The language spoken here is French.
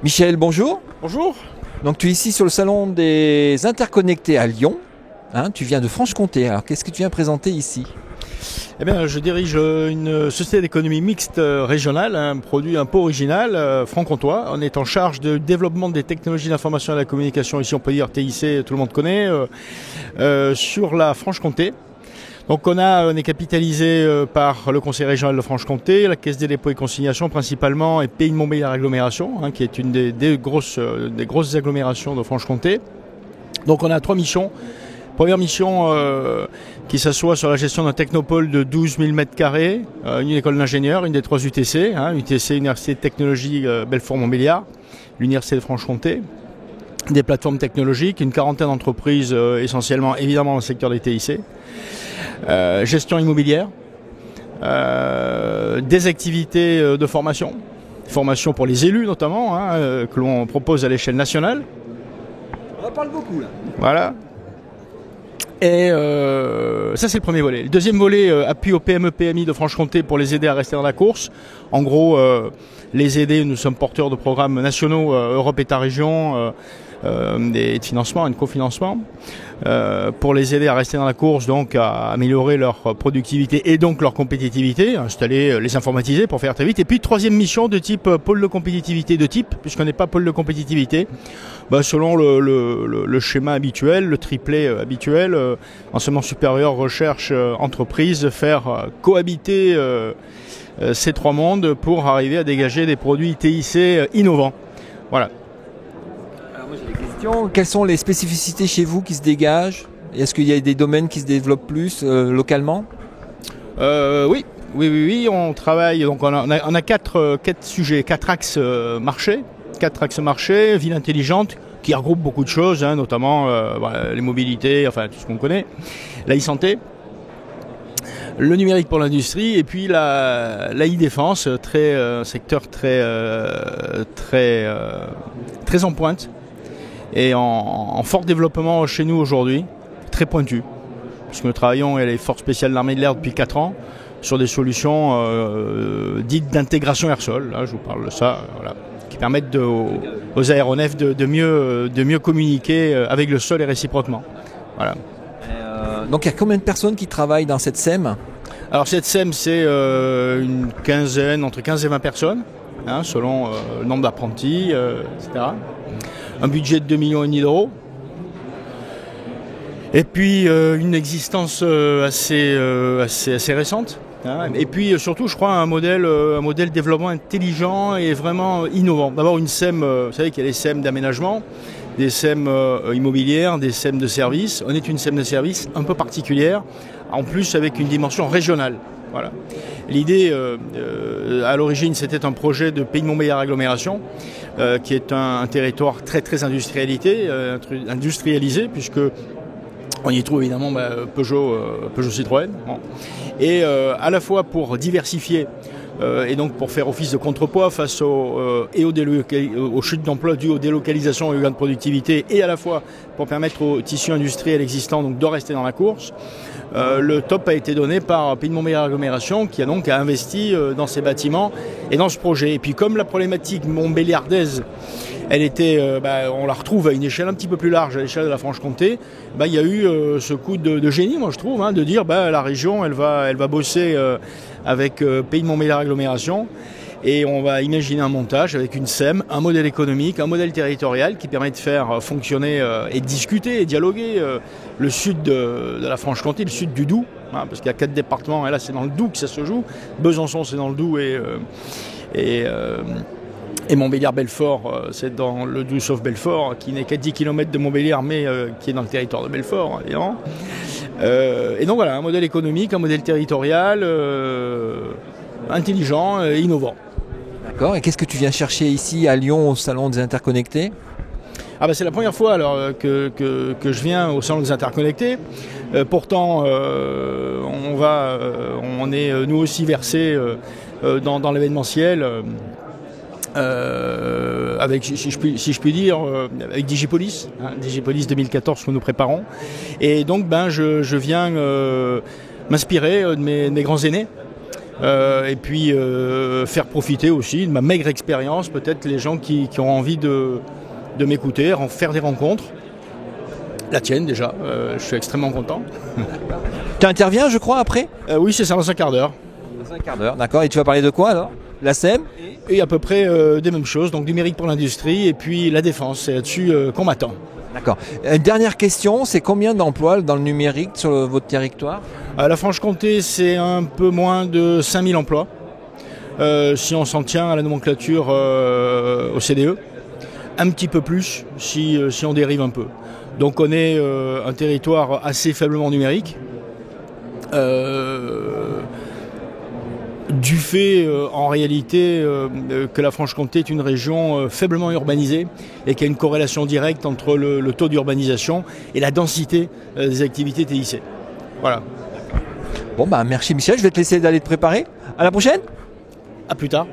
Michel, bonjour. Bonjour. Donc tu es ici sur le salon des interconnectés à Lyon. Tu viens de Franche-Comté. Alors qu'est-ce que tu viens présenter ici? Eh bien, je dirige une société d'économie mixte régionale, un produit un peu original, franc-comtois. On est en charge du développement des technologies d'information et de la communication, ici on peut dire TIC, tout le monde connaît, sur la Franche-Comté. Donc on est capitalisé par le Conseil régional de Franche-Comté, la Caisse des dépôts et consignations principalement, et Pays de Montbéliard Agglomération, qui est une des grosses agglomérations de Franche-Comté. Donc on a 3 missions. Première mission qui s'assoit sur la gestion d'un technopôle de 12 000 m², une école d'ingénieurs, une des 3 UTC, UTC, Université de Technologie Belfort-Montbéliard, l'Université de Franche-Comté, des plateformes technologiques, une quarantaine d'entreprises essentiellement évidemment dans le secteur des TIC, gestion immobilière, des activités de formation pour les élus notamment, que l'on propose à l'échelle nationale. On en parle beaucoup là. Voilà. Et ça c'est le premier volet. Le deuxième volet, appui aux PME-PMI de Franche-Comté pour les aider à rester dans la course. En gros, les aider, nous sommes porteurs de programmes nationaux, Europe État-Région, de financement et de cofinancement, pour les aider à rester dans la course, donc à améliorer leur productivité et donc leur compétitivité, installer, les informatiser pour faire très vite. Et puis troisième mission de type pôle de compétitivité puisqu'on n'est pas pôle de compétitivité, selon le schéma habituel, le triplet habituel, enseignement supérieur, recherche, entreprise, faire cohabiter ces 3 mondes pour arriver à dégager des produits TIC innovants. Voilà. Alors moi j'ai des questions. Quelles sont les spécificités chez vous qui se dégagent? Est-ce qu'il y a des domaines qui se développent plus localement? Oui, on travaille, donc on a 4 sujets, 4 axes marchés. 4 axes marchés, ville intelligente, qui regroupe beaucoup de choses, notamment les mobilités, enfin tout ce qu'on connaît, la e-santé, le numérique pour l'industrie, et puis la e-défense, secteur très en pointe, et en fort développement chez nous aujourd'hui, très pointu, puisque nous travaillons avec les forces spéciales de l'armée de l'air depuis 4 ans, sur des solutions dites d'intégration air-sol, là je vous parle de ça, voilà, qui permettent aux aéronefs de mieux communiquer avec le sol et réciproquement. Voilà. Donc il y a combien de personnes qui travaillent dans cette SEM? Alors cette SEM c'est une quinzaine, entre 15 et 20 personnes, selon le nombre d'apprentis, etc. Un budget de 2,5 millions d'euros. Et puis une existence assez récente. Et puis surtout, je crois, un modèle développement intelligent et vraiment innovant. D'abord une SEM, vous savez qu'il y a les SEM d'aménagement, des SEM immobilières, des SEM de services. On est une SEM de services un peu particulière, en plus avec une dimension régionale. Voilà. L'idée, à l'origine, c'était un projet de Pays de Montbéliard Agglomération, qui est un territoire très industrialisé, puisque on y trouve évidemment Peugeot Citroën. Bon. Et à la fois pour diversifier et donc pour faire office de contrepoids face aux chutes d'emploi dues aux délocalisations et aux gains de productivité, et à la fois pour permettre au tissu industriel existant donc de rester dans la course. Le top a été donné par Pays de Montbéliard Agglomération qui a investi dans ces bâtiments et dans ce projet. Et puis comme la problématique montbéliardaise, elle était, on la retrouve à une échelle un petit peu plus large, à l'échelle de la Franche-Comté, il y a eu ce coup de génie, moi je trouve, de dire la région elle va bosser avec Pays de Montbéliard Agglomération. Et on va imaginer un montage avec une SEM, un modèle économique, un modèle territorial qui permet de faire fonctionner et discuter et dialoguer le sud de la Franche-Comté, le sud du Doubs, parce qu'il y a 4 départements, et là c'est dans le Doubs que ça se joue. Besançon c'est dans le Doubs et Montbéliard-Belfort, c'est dans le Doubs sauf Belfort, qui n'est qu'à 10 km de Montbéliard, mais qui est dans le territoire de Belfort, évidemment. Et donc voilà, un modèle économique, un modèle territorial intelligent et innovant. D'accord. Et qu'est-ce que tu viens chercher ici à Lyon au Salon des Interconnectés? C'est la première fois que je viens au Salon des Interconnectés. Pourtant, on est nous aussi versés dans l'événementiel. Avec, si je puis dire, avec Digipolis, Digipolis 2014 que nous préparons. Et donc je viens m'inspirer de mes grands aînés, et puis faire profiter aussi de ma maigre expérience peut-être les gens qui ont envie de m'écouter, faire des rencontres. La tienne déjà, je suis extrêmement content. Tu interviens, je crois, après? Oui, c'est ça, dans un quart d'heure. Dans un quart d'heure, d'accord. Et tu vas parler de quoi alors? La SEM? Et à peu près des mêmes choses, donc numérique pour l'industrie et puis la défense, c'est là-dessus qu'on m'attend. D'accord. Dernière question, c'est combien d'emplois dans le numérique sur votre territoire? À la Franche-Comté, c'est un peu moins de 5000 emplois, si on s'en tient à la nomenclature au CDE. Un petit peu plus si on dérive un peu. Donc on est un territoire assez faiblement numérique. Du fait en réalité que la Franche-Comté est une région faiblement urbanisée et qu'il y a une corrélation directe entre le taux d'urbanisation et la densité des activités TIC. Voilà. Bon bah merci Michel, je vais te laisser d'aller te préparer. À la prochaine. À plus tard.